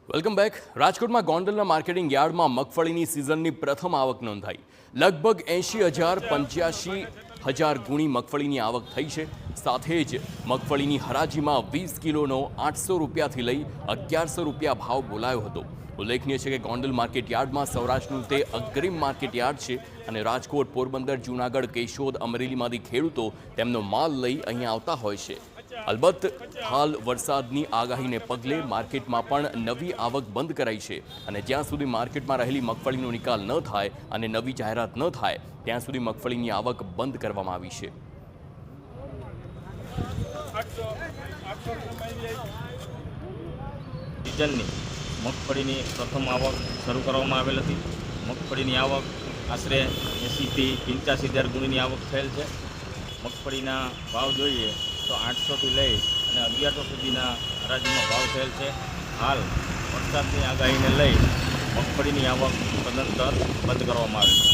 Welcome back. રાજકોટમાં ગોંડલના marketing યાર્ડમાં મગફળીની સિઝનની પ્રથમ આવક નોંધાઈ. લગભગ 80,000-85,000 ગુણી મગફળીની આવક થઈ છે. સાથે જ મગફળીની હરાજીમાં 20 કિલોનો 800 રૂપિયાથી લઈ 1100 રૂપિયા ભાવ બોલાયો હતો. ઉલ્લેખનીય છે કે ગોંડલ માર્કેટ યાર્ડમાં સૌરાષ્ટ્રનું તે અગ્રીમ માર્કેટ યાર્ડ છે અને રાજકોટ, પોરબંદર, જૂનાગઢ, કેશોદ, અમરેલીમાંથી ખેડૂતો તેમનો માલ લઈ અહીં આવતા હોય છે. અલબત્ત હાલ વરસાદની આગાહીને પગલે માર્કેટમાં પણ નવી આવક બંધ કરાઈ છે અને જ્યાં સુધી માર્કેટમાં રહેલી મગફળીનો નિકાલ ન થાય અને નવી જાહેરાત ન થાય ત્યાં સુધી મગફળીની આવક બંધ કરવામાં આવી છે. સિઝનની મગફળીની પ્રથમ આવક શરૂ કરવામાં આવેલ હતી. મગફળીની આવક આશરે 80,000થી 85,000 ગુણીની આવક થયેલ છે. મગફળીના ભાવ જોઈએ તો 800થી લઈ અને 1100 સુધીના હરાજીમાં ભાવ થયેલ છે. હાલ વરસાદની આગાહીને લઈ મગફળીની આવક સદંતર બંધ કરવામાં આવી છે.